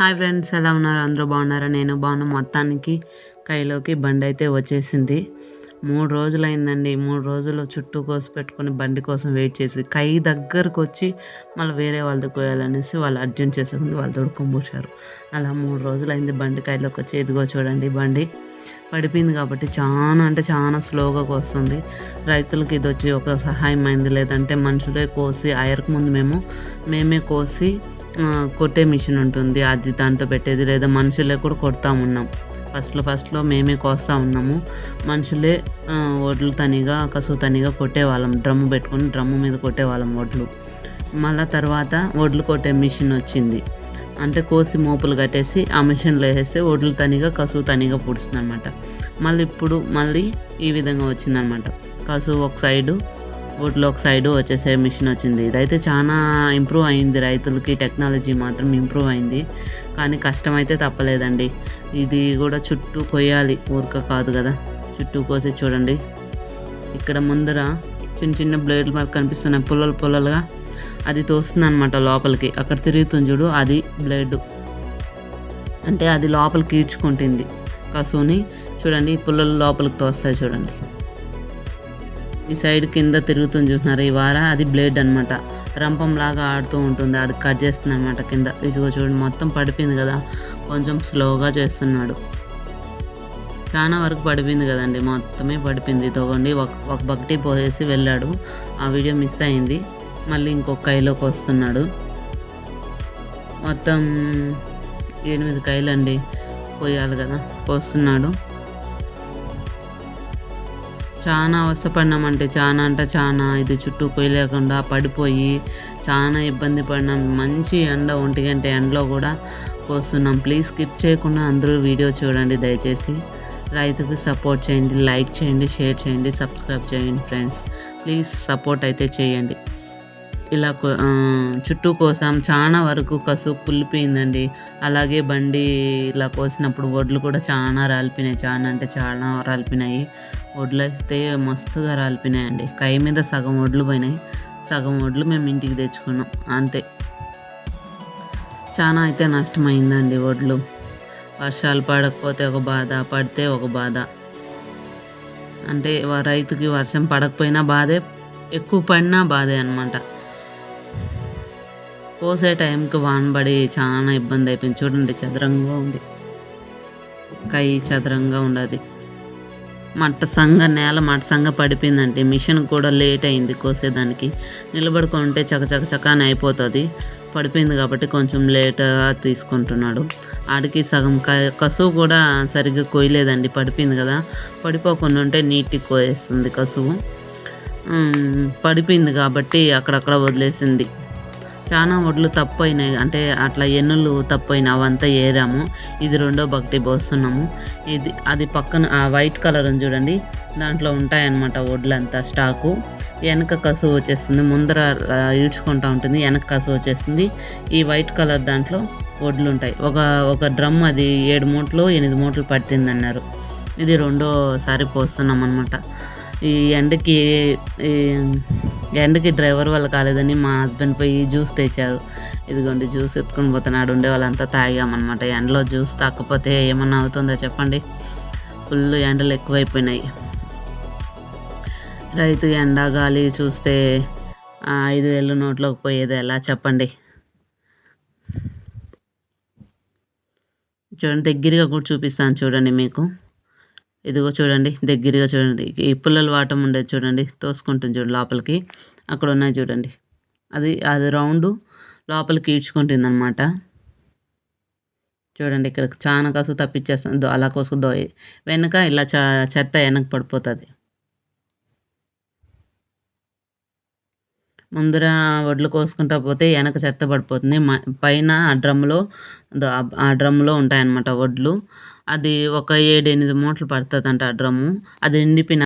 Hi friends, ఎలా ఉన్నారు? అందరూ బాగున్నారా? నేను బాగున్నా. మొత్తానికి కైలోకి బండి అయితే వచ్చేసింది. 3 రోజులైందండి. 3 రోజులు చుట్టూ కోసి పెట్టుకొని బండి కోసం వెయిట్ చేసి కై దగ్గరకు వచ్చి మళ్ళీ వేరే వాళ్ళది కోయాలనేసి వాళ్ళు అర్జెంట్ చేసేసింది. వాళ్ళు తొడుక్కొనిపోశారు. అలా 3 రోజులైంది బండి కైలోకి వచ్చి. ఇదిగో చూడండి, బండి పడిపోయింది కాబట్టి చాలా అంటే చాలా స్లోగా కోస్తుంది. రైతులకి ఇది వచ్చి ఒక సహాయం అయింది. లేదంటే మనుషులే కోసి ఆయరకు ముందు మేమే కోసి కొట్టే మిషన్ ఉంటుంది, అది దాంతో పెట్టేది. లేదా మనుషులే కూడా కొడతా ఉన్నాం. ఫస్ట్లో మేమే కోస్తా ఉన్నాము. మనుషులే వడ్లు తనిగా కసువు తనిగా కొట్టేవాళ్ళం. డ్రమ్ము పెట్టుకొని డ్రమ్ము మీద కొట్టేవాళ్ళం వడ్లు. మళ్ళా తర్వాత వడ్లు కొట్టే మిషన్ వచ్చింది. అంటే కోసి మోపులు కట్టేసి ఆ మిషన్లో వేసేస్తే వడ్లు తనిగా కసువు తనిగా పుడుస్తుంది అనమాట. మళ్ళీ ఈ విధంగా వచ్చిందనమాట. కసువు ఒక సైడు, వడ్లు ఒక సైడు వచ్చేసే మిషన్ వచ్చింది. ఇదైతే చాలా ఇంప్రూవ్ అయింది. రైతులకి టెక్నాలజీ మాత్రం ఇంప్రూవ్ అయింది. కానీ కష్టం అయితే తప్పలేదండి. ఇది కూడా చుట్టూ కొయ్యాలి, ఊరిక కాదు కదా. చుట్టూ కోసి చూడండి, ఇక్కడ ముందర చిన్న చిన్న బ్లేడ్లు మనకు కనిపిస్తున్నాయి, పుల్లలుగా. అది తోస్తుంది అనమాట లోపలికి. అక్కడ తిరుగుతుంది చూడు, అది బ్లేడ్. అంటే అది లోపలికి ఈడ్చుకుంటుంది కసువుని. చూడండి, పుల్లలు లోపలికి తోస్తాయి చూడండి. ఈ సైడ్ కింద తిరుగుతుంది చూస్తున్నారు, ఈ వార అది బ్లేడ్ అనమాట. రంపంలాగా ఆడుతూ ఉంటుంది, ఆడు కట్ చేస్తుంది అనమాట కింద. ఇదిగో చూడండి, మొత్తం పడిపోయింది కదా, కొంచెం స్లోగా చేస్తున్నాడు. చాలా వరకు పడిపోయింది కదండి, మొత్తమే పడిపోయింది. తోగండి, ఒక బకెట్ పోసేసి వెళ్ళాడు. ఆ వీడియో మిస్ అయింది. మళ్ళీ ఇంకొక కైలోకి వస్తున్నాడు. మొత్తం 8 కైలండి పోయాలి కదా, పోస్తున్నాడు. చాలా అవస్థపడినామంటే చాలా ఇది చుట్టూ కొయ్యలేకుండా పడిపోయి చాలా ఇబ్బంది పడినాం. మంచి ఎండ, 1 గంట ఎండలో కూడా కోస్తున్నాం. ప్లీజ్ స్కిప్ చేయకుండా అందరూ వీడియో చూడండి దయచేసి. రైతుకి సపోర్ట్ చేయండి, లైక్ చేయండి, షేర్ చేయండి, సబ్స్క్రైబ్ చేయండి ఫ్రెండ్స్. ప్లీజ్ సపోర్ట్ అయితే చేయండి. ఇలా చుట్టూ కోసం చాలా వరకు కసువు కుళ్ళిపోయిందండి. అలాగే బండి ఇలా కోసినప్పుడు వడ్లు కూడా చాలా రాలిపోయినాయి. చాలా రాలిపోయినాయి. వడ్లు అయితే మస్తుగా రాలిపోయినాయండి. కై మీద సగం వడ్లు పోయినాయి, సగం వడ్లు మేము ఇంటికి తెచ్చుకున్నాం అంతే. చాలా అయితే నష్టమైందండి వడ్లు. వర్షాలు పడకపోతే ఒక బాధ, పడితే ఒక బాధ. అంటే రైతుకి వర్షం పడకపోయినా బాధే, ఎక్కువ పడినా బాధే అనమాట. కోసే టైంకి వాన పడి చాలా ఇబ్బంది అయిపోయింది. చూడండి, చదరంగా ఉంది కై, చదరంగా ఉండదు. నేల మట్టసంగా పడిపోయిందంటే మిషన్ కూడా లేట్ అయింది కోసేదానికి. నిలబడుకుంటే చకచకని అయిపోతుంది. పడిపోయింది కాబట్టి కొంచెం లేట్గా తీసుకుంటున్నాడు. ఆడికి సగం కసువు కూడా సరిగ్గా కొయ్యలేదండి, పడిపోయింది కదా. పడిపోకుండా ఉంటే నీట్గా కోయేస్తుంది కసువు. పడిపోయింది కాబట్టి అక్కడక్కడ వదిలేసింది. చాలా వడ్లు తప్పైనాయి, అంటే అట్లా ఎన్నులు తప్పైనాయి, అవంతా ఏరాము. ఇది 2వ బకెట్ పోస్తున్నాము. అది పక్కన ఆ వైట్ కలర్ అని చూడండి, దాంట్లో ఉంటాయన్నమాట వడ్లంతా స్టాకు. వెనక కసువు వచ్చేస్తుంది, ముందర ఈడ్చుకుంటూ ఉంటుంది, వెనక కసువు వచ్చేస్తుంది. ఈ వైట్ కలర్ దాంట్లో వడ్లు ఉంటాయి. ఒక డ్రమ్ అది 7 మూటలు 8 మూటలు పట్టిందన్నారు. ఇది 2వసారి పోస్తున్నాం అనమాట. ఈ ఎండకి డ్రైవర్ వాళ్ళు కాలేదని మా హస్బెండ్ పోయి జ్యూస్ తెచ్చారు. ఇదిగోండి, జ్యూస్ ఎత్తుకొని పోతున్నాడు. ఉండే వాళ్ళంతా తాగామన్నమాట. ఎండలో జ్యూస్ తాకపోతే ఏమన్నా అవుతుందో చెప్పండి. ఫుల్ ఎండలు ఎక్కువైపోయినాయి. రైతు ఎండ గాలి చూస్తే 5,000 నోట్లోకి పోయేది ఎలా చెప్పండి. చూడండి, దగ్గరగా కూడా చూపిస్తాను చూడండి మీకు. ఇదిగో చూడండి, దగ్గరగా చూడండి. ఈ పుల్లల వాటం ఉండేది చూడండి, తోసుకుంటుంది చూడండి లోపలికి. అక్కడ ఉన్నాయి చూడండి, అది రౌండ్ లోపలికి ఈడ్చుకుంటుంది అనమాట. చూడండి, ఇక్కడ చాలా కసువు తప్పించేస్తుంది. అలా కోసుకుందో వెనక ఇలా చెత్త వెనక పడిపోతుంది. ముందర వడ్లు కోసుకుంటా పోతే వెనక చెత్త పడిపోతుంది. పైన ఆ డ్రమ్లో ఉంటాయన్నమాట వడ్లు. అది ఒక 7-8 మూటలు పడుతుందంట ఆ డ్రమ్ము. అది నిండిపోయిన